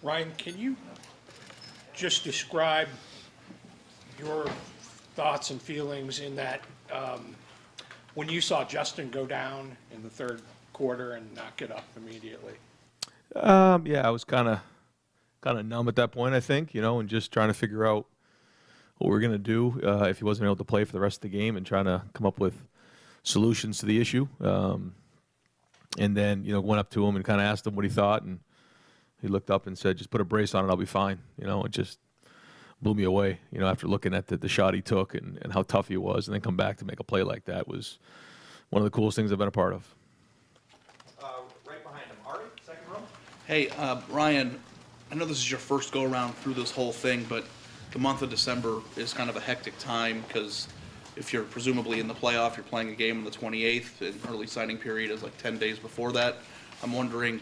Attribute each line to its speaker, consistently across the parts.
Speaker 1: Ryan, can you just describe your thoughts and feelings in that when you saw Justin go down in the third quarter and not get up immediately?
Speaker 2: Yeah, I was kind of numb at that point, I think, and just trying to figure out what we're going to do if he wasn't able to play for the rest of the game and trying to come up with solutions to the issue. And then, went up to him and kind of asked him what he thought, and he looked up and said, just put a brace on it, I'll be fine. It just blew me away, after looking at the shot he took and how tough he was, and then come back to make a play like that was one of the coolest things I've been a part of.
Speaker 3: Right behind him, Ari, second row.
Speaker 4: Hey, Ryan, I know this is your first go-around through this whole thing, but the month of December is kind of a hectic time because if you're presumably in the playoff, you're playing a game on the 28th, and early signing period is like 10 days before that. I'm wondering,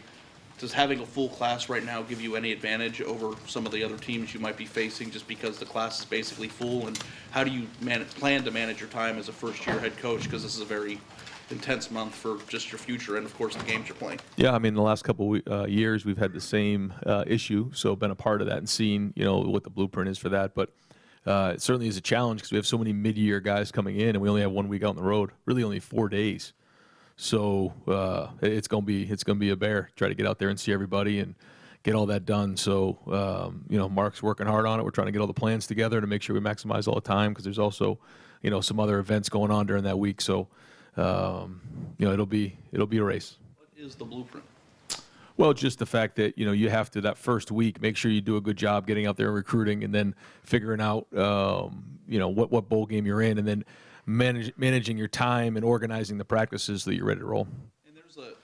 Speaker 4: does having a full class right now give you any advantage over some of the other teams you might be facing just because the class is basically full? And how do you plan to manage your time as a first-year head coach, because this is a very intense month for just your future and, of course, the games you're playing?
Speaker 2: Yeah, I mean, the last couple years we've had the same issue, so been a part of that and seen, what the blueprint is for that. But it certainly is a challenge because we have so many mid-year guys coming in, and we only have 1 week out on the road, really only 4 days. So it's gonna be a bear. Try to get out there and see everybody and get all that done. So Mark's working hard on it. We're trying to get all the plans together to make sure we maximize all the time because there's also some other events going on during that week. So it'll be a race.
Speaker 4: What is the blueprint?
Speaker 2: Well, just the fact that you have to, that first week, make sure you do a good job getting out there and recruiting, and then figuring out what bowl game you're in, and then managing your time and organizing the practices so that you're ready to roll.
Speaker 4: And there's a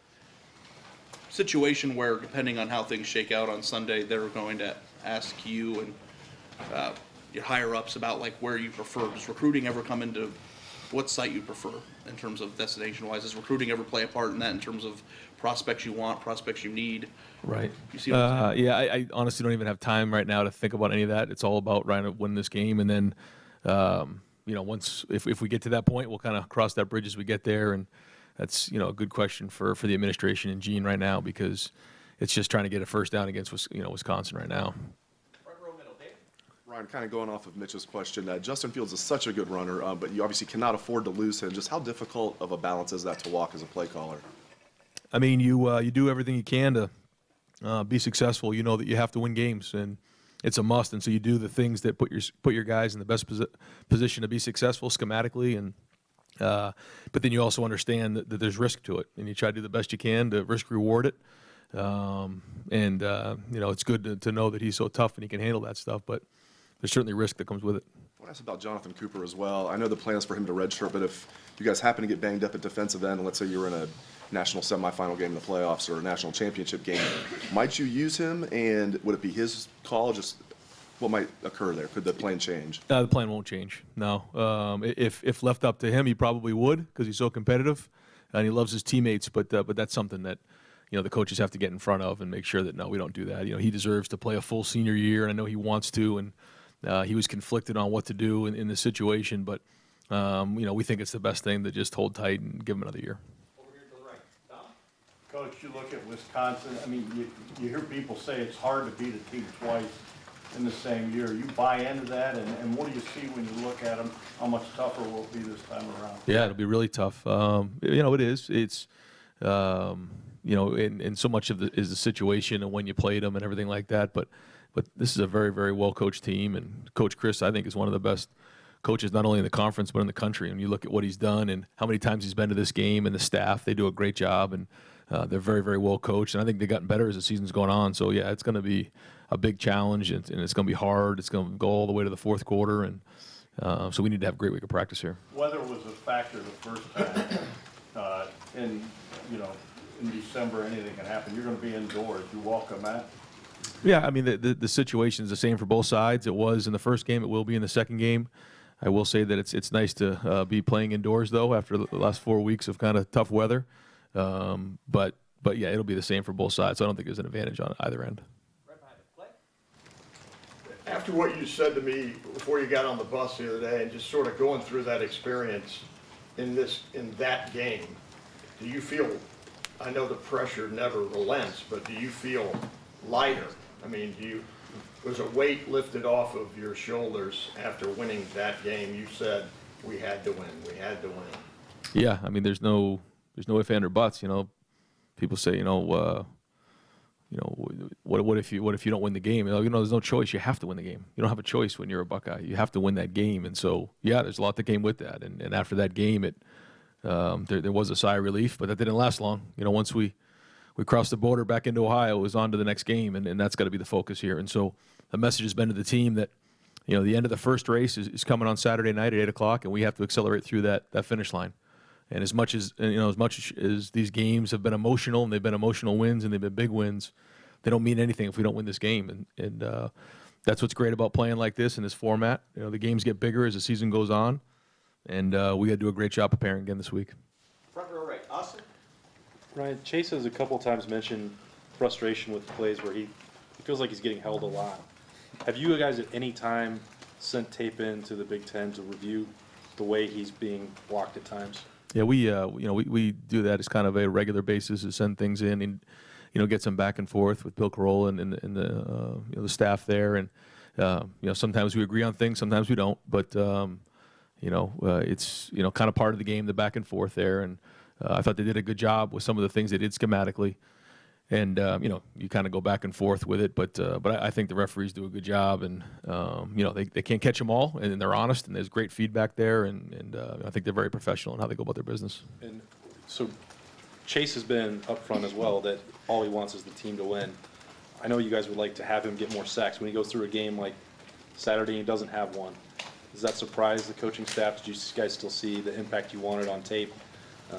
Speaker 4: situation where, depending on how things shake out on Sunday, they're going to ask you and your higher ups about like where you prefer. Does recruiting ever come into what site you prefer in terms of destination-wise? Does recruiting ever play a part in that in terms of prospects you want, prospects you need?
Speaker 2: Right.
Speaker 4: You see what I'm saying?
Speaker 2: Yeah, I honestly don't even have time right now to think about any of that. It's all about trying to win this game, and then once if we get to that point, we'll kind of cross that bridge as we get there. And that's a good question for the administration and Gene right now, because it's just trying to get a first down against Wisconsin right now.
Speaker 5: Ryan, kind of going off of Mitch's question, Justin Fields is such a good runner, but you obviously cannot afford to lose him. Just how difficult of a balance is that to walk as a play caller?
Speaker 2: I mean, you do everything you can to be successful. You know that you have to win games, and it's a must. And so you do the things that put your guys in the best position to be successful schematically, and but then you also understand that there's risk to it, and you try to do the best you can to risk reward it. It's good to know that he's so tough and he can handle that stuff, but there's certainly risk that comes with it.
Speaker 5: I want to ask about Jonathan Cooper as well. I know the plan is for him to redshirt, but if you guys happen to get banged up at defensive end, and let's say you're in a national semifinal game in the playoffs or a national championship game, might you use him, and would it be his call? Just what might occur there? Could the plan change?
Speaker 2: The plan won't change, no. If left up to him, he probably would, because he's so competitive and he loves his teammates, but that's something that the coaches have to get in front of and make sure that, no, we don't do that. He deserves to play a full senior year, and I know he wants to, and he was conflicted on what to do in this situation, but we think it's the best thing to just hold tight and give him another year.
Speaker 3: Over here to the right. Tom?
Speaker 6: Coach, you look at Wisconsin, I mean, you hear people say it's hard to beat a team twice in the same year. You buy into that, and what do you see when you look at them? How much tougher will it be this time around?
Speaker 2: Yeah, it'll be really tough. It is. It's, and so much of is the situation and when you played them and everything like that, but this is a very, very well-coached team, and Coach Chris, I think, is one of the best coaches not only in the conference but in the country. And you look at what he's done and how many times he's been to this game, and the staff, they do a great job, and they're very, very well coached. And I think they've gotten better as the season's going on. So, yeah, it's going to be a big challenge, and it's going to be hard. It's going to go all the way to the fourth quarter, and so we need to have a great week of practice here.
Speaker 6: Weather was a factor the first time. In December, anything can happen. You're going to be indoors. You welcome that?
Speaker 2: Yeah, I mean, the situation is the same for both sides. It was in the first game. It will be in the second game. I will say that it's nice to be playing indoors, though, after the last 4 weeks of kind of tough weather. But yeah, it'll be the same for both sides. So I don't think there's an advantage on either end.
Speaker 3: Right behind it, Clay.
Speaker 7: After what you said to me before you got on the bus the other day, and just sort of going through that experience in that game, do you feel, I know the pressure never relents, but do you feel lighter I mean, was a weight lifted off of your shoulders after winning that game? You said, we had to win, we had to win.
Speaker 2: Yeah, I mean, there's no if, and, or buts. People say, what if you don't win the game? There's no choice. You have to win the game. You don't have a choice when you're a Buckeye. You have to win that game. And so, yeah, there's a lot that came with that. And after that game, there was a sigh of relief, but that didn't last long. Once we crossed the border back into Ohio, it was on to the next game, and that's got to be the focus here. And so the message has been to the team that, the end of the first race is coming on Saturday night at 8 o'clock, and we have to accelerate through that finish line. And as much as these games have been emotional, and they've been emotional wins, and they've been big wins, they don't mean anything if we don't win this game. And that's what's great about playing like this in this format. The games get bigger as the season goes on, and we got to do a great job preparing again this week.
Speaker 3: Front row right, Austin?
Speaker 8: Ryan, Chase has a couple times mentioned frustration with plays where he feels like he's getting held a lot. Have you guys at any time sent tape in to the Big Ten to review the way he's being blocked at times?
Speaker 2: Yeah, we do that as kind of a regular basis, to send things in and get some back and forth with Bill Carolla and the staff there, and sometimes we agree on things, sometimes we don't, but it's kind of part of the game, the back and forth there, and I thought they did a good job with some of the things they did schematically, and you kind of go back and forth with it, but I think the referees do a good job, and they can't catch them all, and they're honest, and there's great feedback there, and I think they're very professional in how they go about their business.
Speaker 8: And so Chase has been upfront as well that all he wants is the team to win. I know you guys would like to have him get more sacks. When he goes through a game like Saturday and he doesn't have one, does that surprise the coaching staff? Did you guys still see the impact you wanted on tape?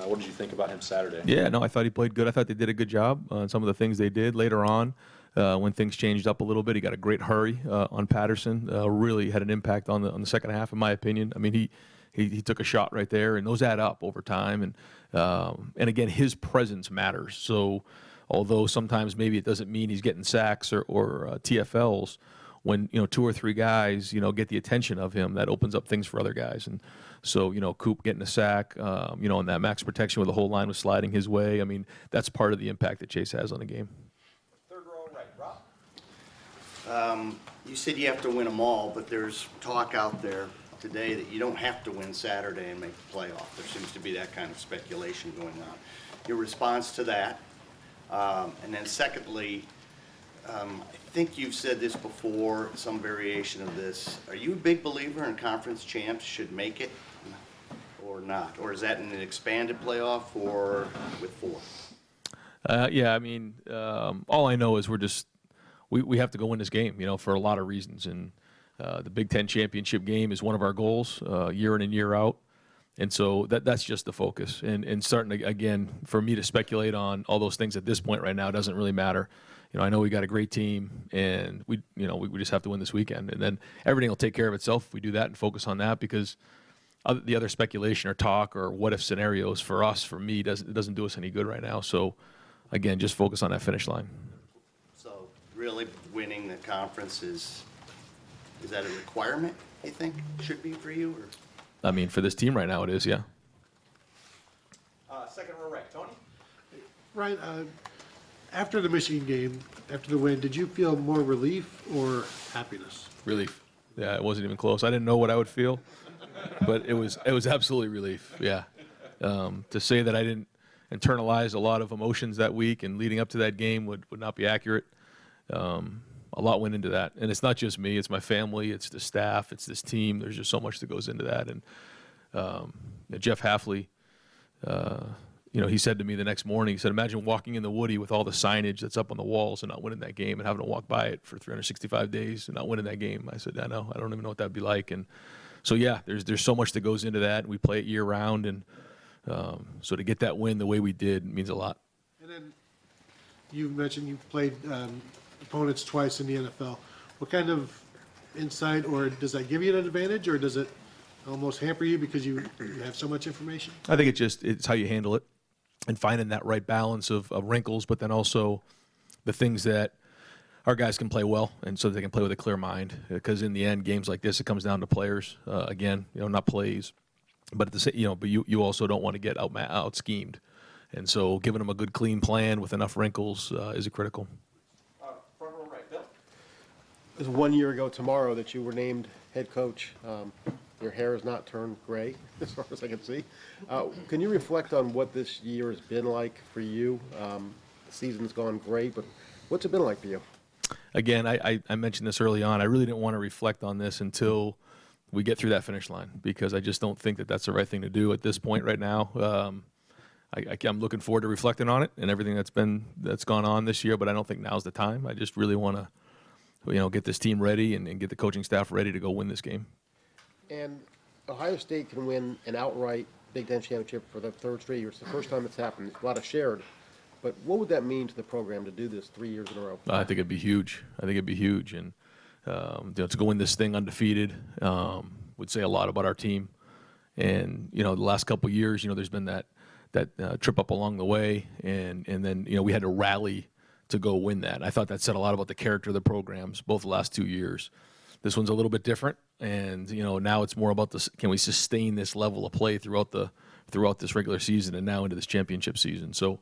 Speaker 8: What did you think about him Saturday?
Speaker 2: Yeah, no, I thought he played good. I thought they did a good job on some of the things they did later on. When things changed up a little bit, he got a great hurry on Patterson. Really had an impact on the second half, in my opinion. I mean, he took a shot right there, and those add up over time. And again, his presence matters. So although sometimes maybe it doesn't mean he's getting sacks or TFLs, when 2 or 3 guys get the attention of him, that opens up things for other guys. And so Coop getting a sack, and that max protection where the whole line was sliding his way. I mean, that's part of the impact that Chase has on the game.
Speaker 3: Third row right, Rob?
Speaker 9: You said you have to win them all, but there's talk out there today that you don't have to win Saturday and make the playoff. There seems to be that kind of speculation going on. Your response to that, and then secondly, I think you've said this before, some variation of this. Are you a big believer in conference champs should make it or not? Or is that in an expanded playoff or with 4?
Speaker 2: Yeah, I mean, all I know is we have to go win this game, for a lot of reasons. And the Big Ten championship game is one of our goals, year in and year out. And so that's just the focus. And starting to, again, for me to speculate on all those things at this point right now doesn't really matter. I know we got a great team, and we just have to win this weekend, and then everything will take care of itself if we do that and focus on that. Because the other speculation or talk or what if scenarios for me doesn't do us any good right now. So again, just focus on that finish line.
Speaker 9: So really winning the conference is that a requirement, you think, should be for you? Or?
Speaker 2: I mean, for this team right now, it is, yeah.
Speaker 3: Second row right, Tony?
Speaker 10: Ryan, after the Michigan game, after the win, did you feel more relief or happiness?
Speaker 2: Relief. Yeah, it wasn't even close. I didn't know what I would feel, but it was absolutely relief. Yeah. To say that I didn't internalize a lot of emotions that week and leading up to that game would not be accurate. A lot went into that, and it's not just me. It's my family. It's the staff. It's this team. There's just so much that goes into that. And Jeff Hafley, he said to me the next morning, he said, imagine walking in the Woody with all the signage that's up on the walls and not winning that game and having to walk by it for 365 days and not winning that game. I said, I know. I don't even know what that'd be like. And so, yeah, there's so much that goes into that, and we play it year round. And so to get that win the way we did means a lot.
Speaker 10: And then you mentioned you've played opponents twice in the NFL. What kind of insight, or does that give you an advantage, or does it almost hamper you because you have so much information?
Speaker 2: I think it's how you handle it and finding that right balance of wrinkles, but then also the things that our guys can play well, and so they can play with a clear mind. Because in the end, games like this, it comes down to players. Again, not plays, but at the same, but you also don't want to get out schemed, and so giving them a good clean plan with enough wrinkles is critical.
Speaker 3: Front row right, Bill?
Speaker 11: was 1 year ago tomorrow that you were named head coach. Your hair has not turned gray, as far as I can see. Can you reflect on what this year has been like for you? The season's gone great, but what's it been like for you?
Speaker 2: Again, I mentioned this early on. I really didn't want to reflect on this until we get through that finish line, because I just don't think that that's the right thing to do at this point right now. I'm looking forward to reflecting on it and everything that's gone on this year, but I don't think now's the time. I just really want to, get this team ready and get the coaching staff ready to go win this game.
Speaker 11: And Ohio State can win an outright Big Ten championship for the third straight year. It's the first time it's happened. A lot of shared. But what would that mean to the program to do this 3 years in a row?
Speaker 2: I think it'd be huge. And to go win this thing undefeated would say a lot about our team. And the last couple of years, there's been that trip up along the way, and then we had to rally to go win that. I thought that said a lot about the character of the programs both the last 2 years. This one's a little bit different, and now it's more about this: can we sustain this level of play throughout this regular season and now into this championship season? So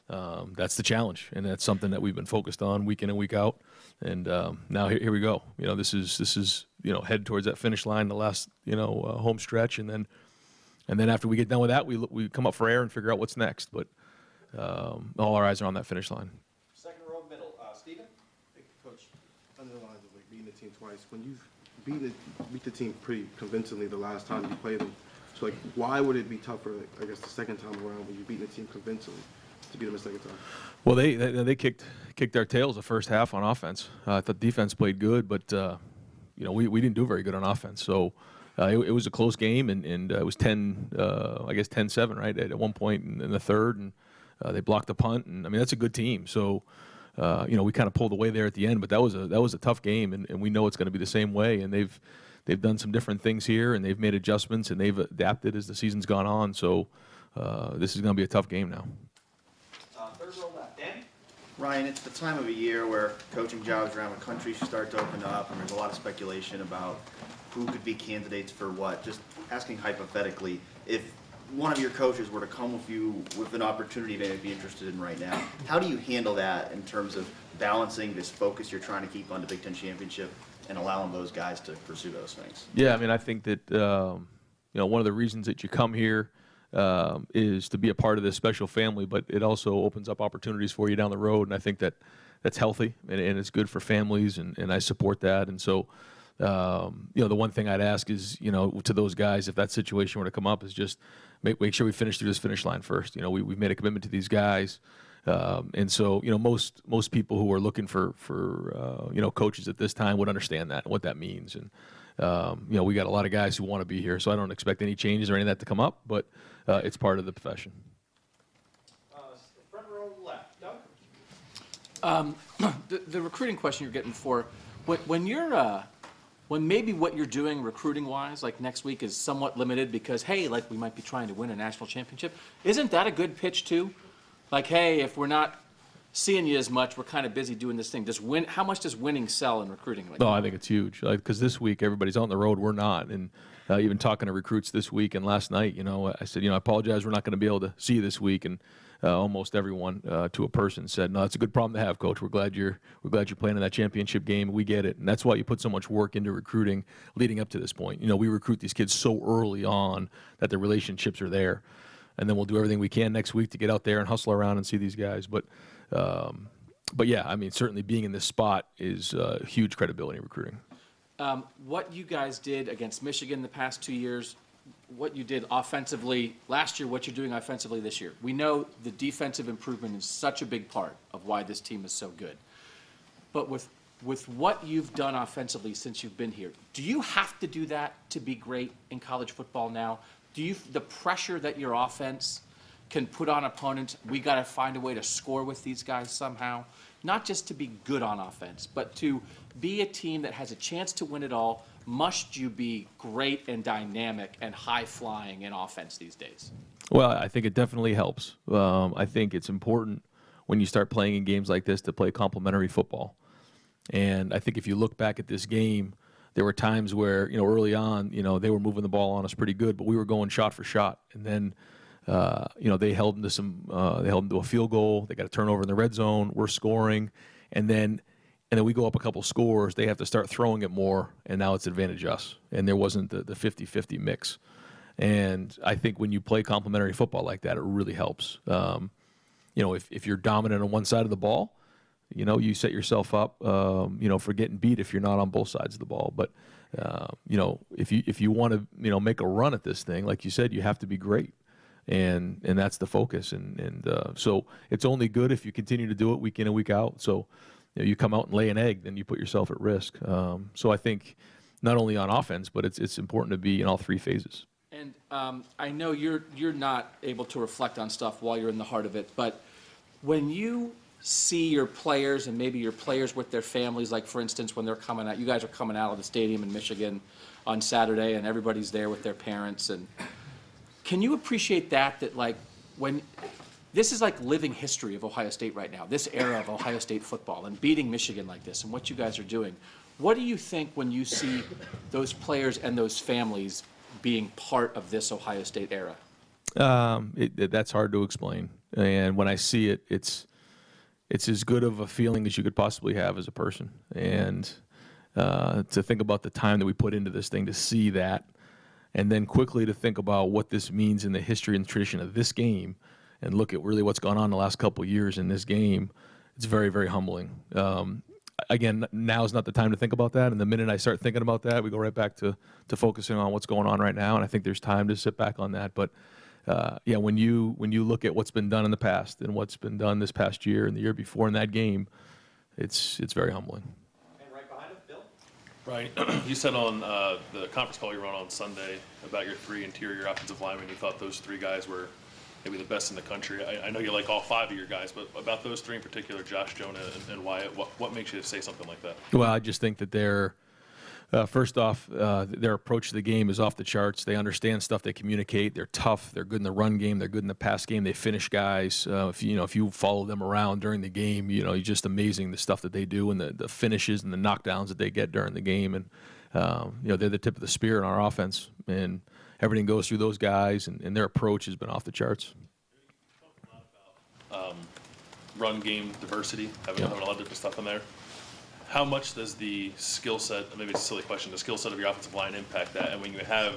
Speaker 2: that's the challenge, and that's something that we've been focused on week in and week out. And now here we go. This is head towards that finish line, the last home stretch, and then after we get done with that, we come up for air and figure out what's next. But all our eyes are on that finish line.
Speaker 3: Second row middle, Stephen?
Speaker 12: Coach, under the lines of beating the team twice, when you've beat the team pretty convincingly the last time you played them, so why would it be tougher, I guess, the second time around when you beat the team convincingly to beat them the second time?
Speaker 2: Well, they kicked our tails the first half on offense. I thought defense played good, but we didn't do very good on offense. So it was a close game, and it was 10-7, right, at one point in the third, and they blocked the punt, and that's a good team. So we kind of pulled away there at the end, but that was a tough game, and we know it's going to be the same way. And they've done some different things here, and they've made adjustments, and they've adapted as the season's gone on. So this is going to be a tough game now.
Speaker 3: Third row left, Danny?
Speaker 13: Ryan, it's the time of a year where coaching jobs around the country start to open up, and there's a lot of speculation about who could be candidates for what. Just asking hypothetically, if one of your coaches were to come with you with an opportunity they might be interested in right now, how do you handle that in terms of balancing this focus you're trying to keep on the Big Ten championship and allowing those guys to pursue those things?
Speaker 2: Yeah, I think that one of the reasons that you come here is to be a part of this special family, but it also opens up opportunities for you down the road, and I think that that's healthy and it's good for families, and I support that. And so the one thing I'd ask is, to those guys, if that situation were to come up, is just make sure we finish through this finish line first. We've made a commitment to these guys, and so most people who are looking for coaches at this time would understand that and what that means. And we got a lot of guys who want to be here, so I don't expect any changes or any of that to come up, but it's part of the profession.
Speaker 3: Front row left, Doug?
Speaker 14: The recruiting question you're getting for when maybe what you're doing recruiting-wise, like next week, is somewhat limited because, hey, like we might be trying to win a national championship, isn't that a good pitch too? Like, hey, if we're not seeing you as much, we're kind of busy doing this thing. How much does winning sell in recruiting?
Speaker 2: No, I think it's huge. Because this week everybody's on the road, we're not, and even talking to recruits this week and last night, I said, I apologize, we're not going to be able to see you this week, and almost everyone to a person said, no, it's a good problem to have, Coach. We're glad you're playing in that championship game. We get it, and that's why you put so much work into recruiting leading up to this point. We recruit these kids so early on that the relationships are there, and then we'll do everything we can next week to get out there and hustle around and see these guys. But yeah, certainly being in this spot is huge credibility in recruiting.
Speaker 14: What you guys did against Michigan the past 2 years, what you did offensively last year, what you're doing offensively this year. We know the defensive improvement is such a big part of why this team is so good. But with what you've done offensively since you've been here, do you have to do that to be great in college football now? The pressure that your offense can put on opponents, we got to find a way to score with these guys somehow, not just to be good on offense, but to be a team that has a chance to win it all, must you be great and dynamic and high-flying in offense these days?
Speaker 2: Well, I think it definitely helps. I think it's important when you start playing in games like this to play complementary football. And I think if you look back at this game, there were times where, early on, they were moving the ball on us pretty good, but we were going shot for shot. And then, they held them to a field goal. They got a turnover in the red zone. We're scoring. And then and then we go up a couple scores, they have to start throwing it more, and now it's advantage us. And there wasn't the 50-50 mix. And I think when you play complementary football like that, it really helps. If you're dominant on one side of the ball, you set yourself up, for getting beat if you're not on both sides of the ball. But, if you want to, make a run at this thing, like you said, you have to be great. And that's the focus. So it's only good if you continue to do it week in and week out. So you come out and lay an egg, then you put yourself at risk. So I think not only on offense, but it's important to be in all three phases.
Speaker 14: And I know you're not able to reflect on stuff while you're in the heart of it, but when you see your players and maybe your players with their families, like for instance, when they're coming out, you guys are coming out of the stadium in Michigan on Saturday and everybody's there with their parents, and can you appreciate that like when this is like living history of Ohio State right now, this era of Ohio State football and beating Michigan like this and what you guys are doing. What do you think when you see those players and those families being part of this Ohio State era?
Speaker 2: That's hard to explain. And when I see it, it's as good of a feeling as you could possibly have as a person. And to think about the time that we put into this thing to see that, and then quickly to think about what this means in the history and tradition of this game, and look at really what's gone on the last couple of years in this game, it's very, very humbling. Again, now is not the time to think about that. And the minute I start thinking about that, we go right back to focusing on what's going on right now. And I think there's time to sit back on that. But when you look at what's been done in the past and what's been done this past year and the year before in that game, it's very humbling.
Speaker 3: And right behind him, Bill.
Speaker 15: Right. You said on the conference call you were on Sunday about your three interior offensive linemen, you thought those three guys were maybe the best in the country. I know you like all five of your guys, but about those three in particular, Josh, Jonah, and Wyatt, what makes you say something like that?
Speaker 2: Well, I just think that they're, first off, their approach to the game is off the charts. They understand stuff. They communicate. They're tough. They're good in the run game. They're good in the pass game. They finish guys. If you follow them around during the game, you're just amazing the stuff that they do and the finishes and the knockdowns that they get during the game. And they're the tip of the spear in our offense. And everything goes through those guys, and their approach has been off the charts.
Speaker 15: Run game diversity, having a lot of different stuff in there. How much does the skill set, maybe it's a silly question, the skill set of your offensive line impact that? And when you have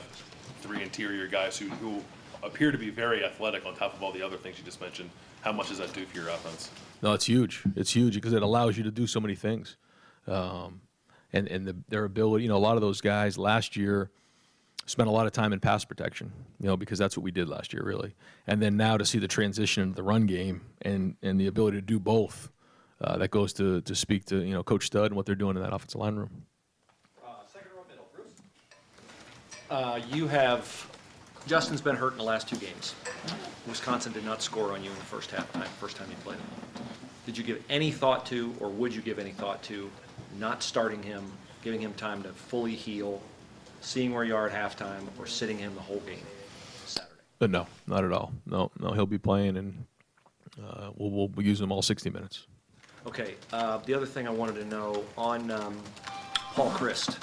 Speaker 15: three interior guys who appear to be very athletic on top of all the other things you just mentioned, how much does that do for your offense?
Speaker 2: No, it's huge. It's huge because it allows you to do so many things. Their ability, a lot of those guys last year spent a lot of time in pass protection, because that's what we did last year, really. And then now to see the transition into the run game and the ability to do both, that goes to speak to, Coach Stud and what they're doing in that offensive line room.
Speaker 3: Second row middle, Bruce.
Speaker 16: Justin's been hurt in the last two games. Wisconsin did not score on you in the first time you played him. Did you give any thought to, or would you give any thought to, not starting him, giving him time to fully heal, seeing where you are at halftime, or sitting him the whole game Saturday?
Speaker 2: But no, not at all. No, he'll be playing, and we'll use him all 60 minutes.
Speaker 16: Okay, the other thing I wanted to know on Paul Chryst.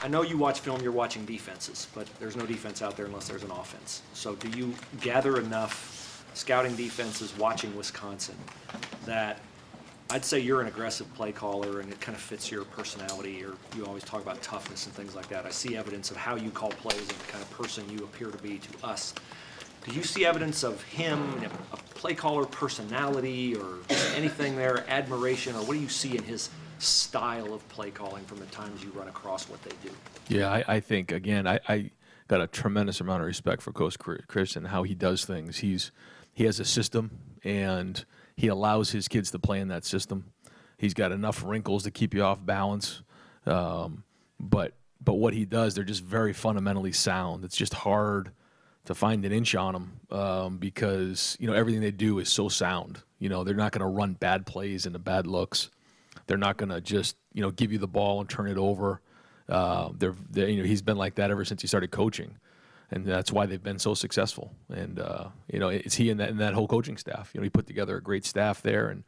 Speaker 16: I know you watch film, you're watching defenses, but there's no defense out there unless there's an offense. So do you gather enough scouting defenses watching Wisconsin that I'd say you're an aggressive play caller and it kind of fits your personality, or you always talk about toughness and things like that. I see evidence of how you call plays and the kind of person you appear to be to us. Do you see evidence of him, a play caller personality, or anything there, admiration, or what do you see in his style of play calling from the times you run across what they do?
Speaker 2: Yeah, I think, again, I got a tremendous amount of respect for Coach Chryst and how he does things. He has a system, and he allows his kids to play in that system. He's got enough wrinkles to keep you off balance. But what he does, they're just very fundamentally sound. It's just hard to find an inch on them because, everything they do is so sound. They're not going to run bad plays into bad looks. They're not going to just, give you the ball and turn it over. He's been like that ever since he started coaching. And that's why they've been so successful. And, it's he and that whole coaching staff. He put together a great staff there, and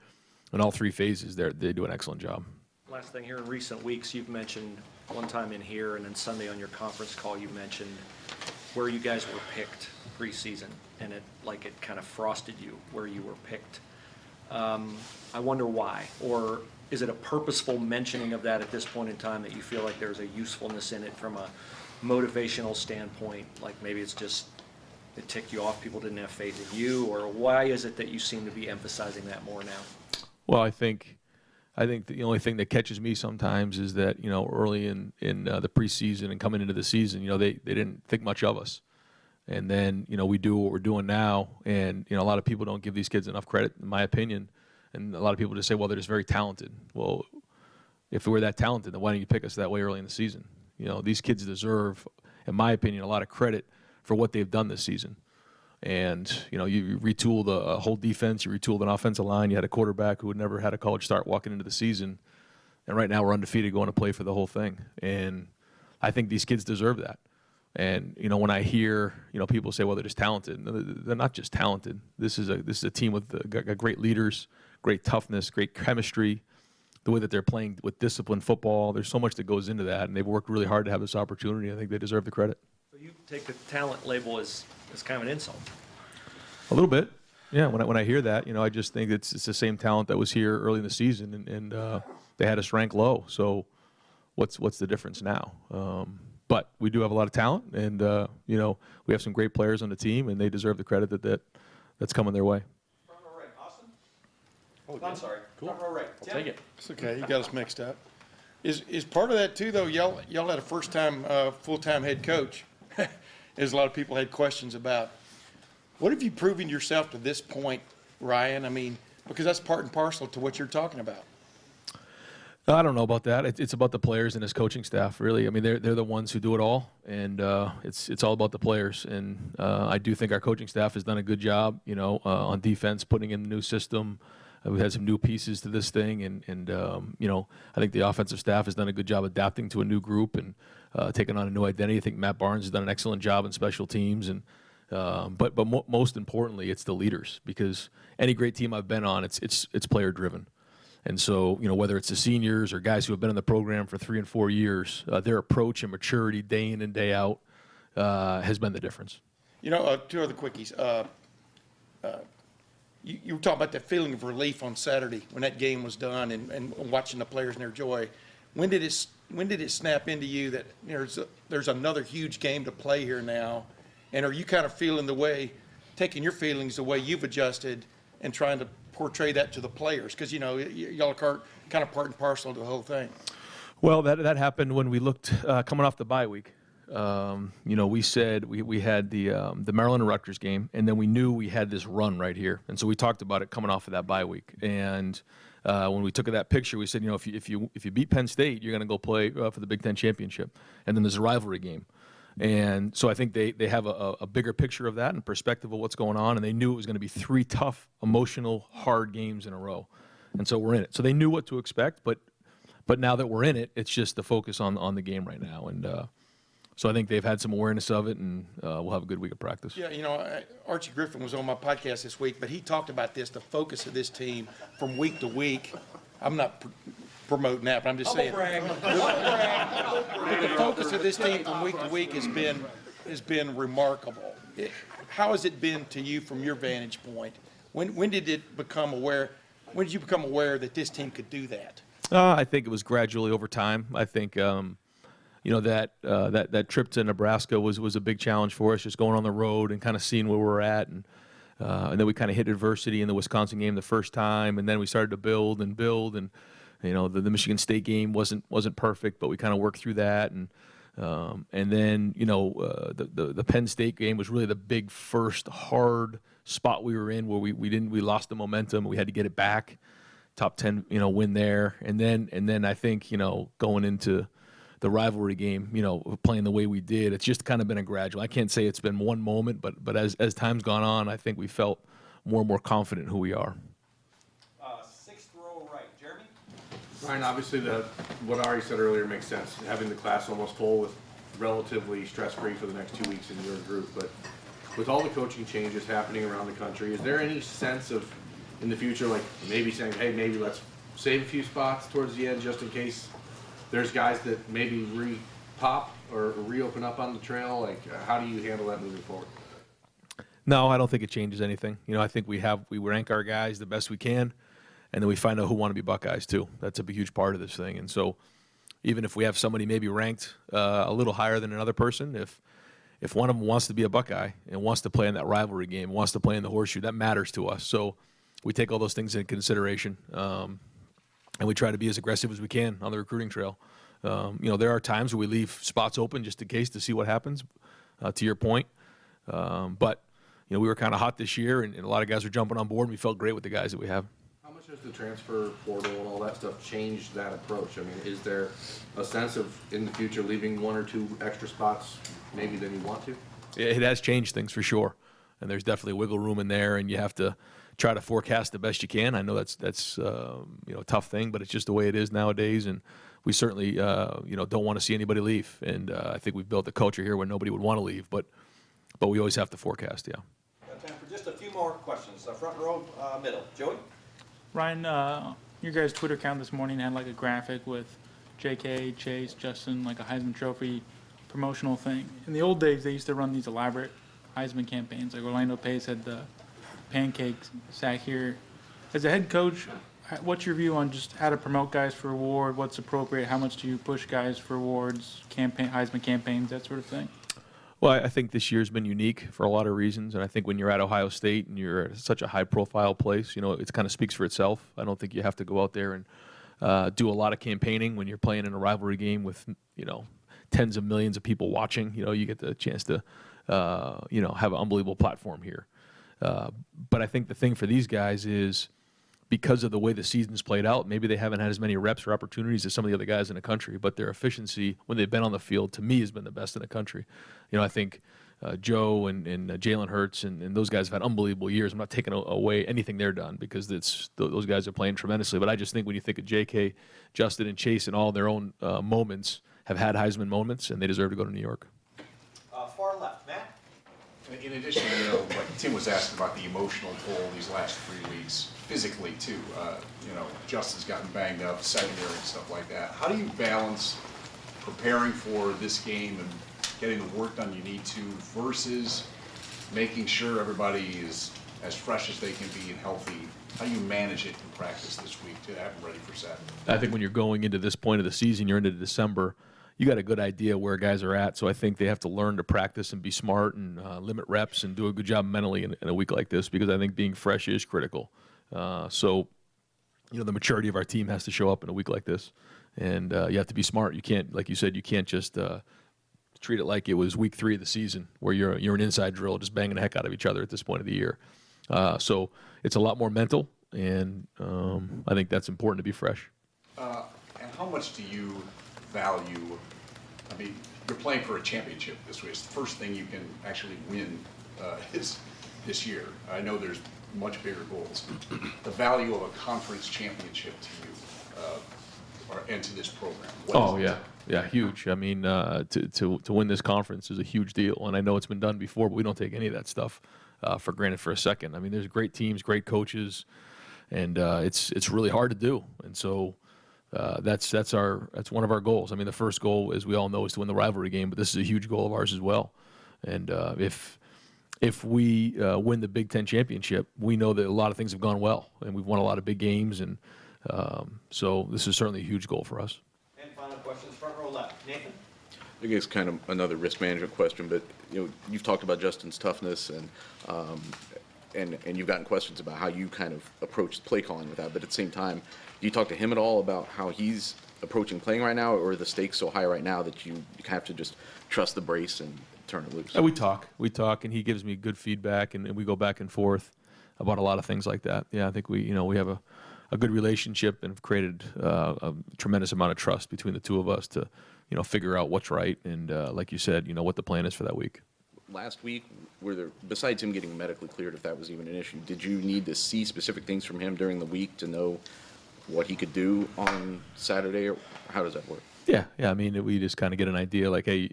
Speaker 2: in all three phases, they do an excellent job.
Speaker 16: Last thing here, in recent weeks, you've mentioned one time in here, and then Sunday on your conference call, you mentioned where you guys were picked preseason, and it kind of frosted you where you were picked. I wonder why, or is it a purposeful mentioning of that at this point in time that you feel like there's a usefulness in it from a motivational standpoint? Like maybe it's just it ticked you off, people didn't have faith in you, or why is it that you seem to be emphasizing that more now?
Speaker 2: Well, I think the only thing that catches me sometimes is that, you know, early in the preseason and coming into the season, you know, they didn't think much of us. And then, you know, we do what we're doing now, and, you know, a lot of people don't give these kids enough credit, in my opinion. And a lot of people just say, well, they're just very talented. Well, if we're that talented, then why don't you pick us that way early in the season? You know, these kids deserve, in my opinion, a lot of credit for what they've done this season. And, you know, you retooled a whole defense, you retooled an offensive line, you had a quarterback who had never had a college start walking into the season, and right now we're undefeated going to play for the whole thing. And I think these kids deserve that. And, you know, when I hear, you know, people say, well, they're just talented. They're not just talented. This is a team with great leaders, great toughness, great chemistry, the way that they're playing with disciplined football. There's so much that goes into that, and they've worked really hard to have this opportunity. I think they deserve the credit.
Speaker 16: So you take the talent label as kind of an insult.
Speaker 2: A little bit, yeah. When I hear that, you know, I just think it's the same talent that was here early in the season, and they had us ranked low. So what's the difference now? But we do have a lot of talent, and you know, we have some great players on the team, and they deserve the credit that's coming their way.
Speaker 3: Front row right, Austin? Oh, I'm sorry.
Speaker 8: Cool.
Speaker 3: Front row right.
Speaker 8: I'll
Speaker 3: Tim?
Speaker 8: take it.
Speaker 17: It's okay, you got us mixed up. Is part of that too, though, y'all had a first-time, full-time head coach, as a lot of people had questions about. What have you proven yourself to this point, Ryan? I mean, because that's part and parcel to what you're talking about.
Speaker 2: I don't know about that. It's about the players and his coaching staff, really. I mean, they're the ones who do it all, and it's all about the players. And I do think our coaching staff has done a good job, you know, on defense, putting in the new system. We've had some new pieces to this thing, and you know, I think the offensive staff has done a good job adapting to a new group and taking on a new identity. I think Matt Barnes has done an excellent job in special teams, and but most importantly, it's the leaders, because any great team I've been on, it's player driven. And so, you know, whether it's the seniors or guys who have been in the program for 3 and 4 years, their approach and maturity day in and day out has been the difference.
Speaker 17: You know, two other quickies. You were talking about that feeling of relief on Saturday when that game was done and watching the players and their joy. When did it snap into you that there's another huge game to play here now? And are you kind of feeling taking your feelings the way you've adjusted and trying to portray that to the players? Because, you know, y'all are kind of part and parcel to the whole thing.
Speaker 2: Well, that happened when we looked coming off the bye week. You know, we said we had the Maryland and Rutgers game, and then we knew we had this run right here, and so we talked about it coming off of that bye week. And when we took that picture, we said, you know, if you beat Penn State, you're going to go play for the Big Ten championship, and then there's a rivalry game. And so I think they have a bigger picture of that and perspective of what's going on, and they knew it was going to be 3 tough, emotional, hard games in a row, and so we're in it. So they knew what to expect, but now that we're in it, it's just the focus on the game right now, and so I think they've had some awareness of it, and we'll have a good week of practice.
Speaker 17: Yeah, you know, Archie Griffin was on my podcast this week, but he talked about the focus of this team from week to week. I'm not promoting that, but I'm just saying. The focus of this team from week to week has been remarkable. How has it been to you from your vantage point? When did you become aware that this team could do that?
Speaker 2: I think it was gradually over time. I think you know, that trip to Nebraska was a big challenge for us, just going on the road and kind of seeing where we're at, and then we kind of hit adversity in the Wisconsin game the first time, and then we started to build, and you know, the Michigan State game wasn't perfect, but we kind of worked through that, and then, you know, the Penn State game was really the big first hard spot we were in, where we lost the momentum, we had to get it back, top 10, you know, win there, and then I think, you know, going into the rivalry game, you know, playing the way we did, it's just kind of been a gradual. I can't say it's been one moment, but as time's gone on, I think we felt more and more confident in who we are.
Speaker 3: 6th row right, Jeremy?
Speaker 12: Ryan, obviously what Ari said earlier makes sense, having the class almost full with relatively stress-free for the next 2 weeks in your group, but with all the coaching changes happening around the country, is there any sense of, in the future, like maybe saying, hey, maybe let's save a few spots towards the end just in case there's guys that maybe re-pop or reopen up on the trail? Like, how do you handle that moving forward?
Speaker 2: No, I don't think it changes anything. You know, I think we rank our guys the best we can, and then we find out who want to be Buckeyes too. That's a huge part of this thing. And so even if we have somebody maybe ranked a little higher than another person, if one of them wants to be a Buckeye and wants to play in that rivalry game, wants to play in the horseshoe, that matters to us. So we take all those things into consideration, and we try to be as aggressive as we can on the recruiting trail. There are times where we leave spots open just in case to see what happens, to your point. But we were kind of hot this year, and a lot of guys were jumping on board, and we felt great with the guys that we have.
Speaker 18: How much has the transfer portal and all that stuff changed that approach? I mean, is there a sense of, in the future, leaving 1 or 2 extra spots maybe than you want to?
Speaker 2: It has changed things for sure, and there's definitely wiggle room in there, and you have to try to forecast the best you can. I know that's a tough thing, but it's just the way it is nowadays, and we certainly don't want to see anybody leave. And I think we've built a culture here where nobody would want to leave, but we always have to forecast. Yeah.
Speaker 3: Got time for just a few more questions. Front row, middle. Joey?
Speaker 19: Ryan, your guys' Twitter account this morning had like a graphic with JK, Chase, Justin, like a Heisman Trophy promotional thing. In the old days, they used to run these elaborate Heisman campaigns. Like Orlando Pace had the pancake sack here. As a head coach, what's your view on just how to promote guys for award? What's appropriate? How much do you push guys for awards, Heisman campaigns, that sort of thing?
Speaker 2: Well, I think this year's been unique for a lot of reasons, and I think when you're at Ohio State and you're at such a high-profile place, it kind of speaks for itself. I don't think you have to go out there and do a lot of campaigning when you're playing in a rivalry game with tens of millions of people watching. You get the chance to have an unbelievable platform here. But I think the thing for these guys is, because of the way the season's played out, maybe they haven't had as many reps or opportunities as some of the other guys in the country, but their efficiency when they've been on the field, to me, has been the best in the country. I think Joe and Jalen Hurts and those guys have had unbelievable years. I'm not taking away anything they're done, because those guys are playing tremendously. But I just think when you think of JK, Justin, and Chase and all their own moments, have had Heisman moments, and they deserve to go to New York.
Speaker 3: Far left, Matt?
Speaker 20: In addition, like Tim was asking about the emotional toll these last 3 weeks, physically too. Justin's gotten banged up, secondary and stuff like that. How do you balance preparing for this game and getting the work done you need to versus making sure everybody is as fresh as they can be and healthy? How do you manage it in practice this week to have them ready for Saturday?
Speaker 2: I think when you're going into this point of the season, you're into December, you got a good idea where guys are at. So I think they have to learn to practice and be smart and limit reps and do a good job mentally in a week like this, because I think being fresh is critical. So the maturity of our team has to show up in a week like this, and you have to be smart. You can't, like you said, you can't just treat it like it was week 3 of the season where you're an inside drill just banging the heck out of each other at this point of the year. So it's a lot more mental, and I think that's important to be fresh.
Speaker 20: And how much do you value, I mean, you're playing for a championship this way. It's the first thing you can actually win this year. I know there's much bigger goals. The value of a conference championship to you and to this program.
Speaker 2: Oh, yeah. Yeah, huge. I mean, to win this conference is a huge deal, and I know it's been done before, but we don't take any of that stuff for granted for a second. I mean, there's great teams, great coaches, and it's really hard to do. And so that's one of our goals. I mean, the first goal, as we all know, is to win the rivalry game, but this is a huge goal of ours as well. And if we win the Big Ten championship, we know that a lot of things have gone well, and we've won a lot of big games, and so this is certainly a huge goal for us.
Speaker 3: And final questions, front row left. Nathan?
Speaker 21: I guess kind of another risk management question, but you've talked about Justin's toughness, and you've gotten questions about how you kind of approach play calling with that. But at the same time, do you talk to him at all about how he's approaching playing right now, or are the stakes so high right now that you have to just trust the brace and turn it loose?
Speaker 2: We talk, and he gives me good feedback, and we go back and forth about a lot of things like that. Yeah, I think we have a good relationship and have created a tremendous amount of trust between the two of us to figure out what's right and like you said, what the plan is for that week.
Speaker 21: Last week, besides him getting medically cleared, if that was even an issue, did you need to see specific things from him during the week to know what he could do on Saturday, or how does that work?
Speaker 2: Yeah. I mean, we just kind of get an idea, like, hey,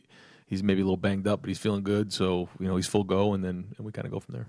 Speaker 2: he's maybe a little banged up, but he's feeling good, so he's full go, and then we kind of go from there.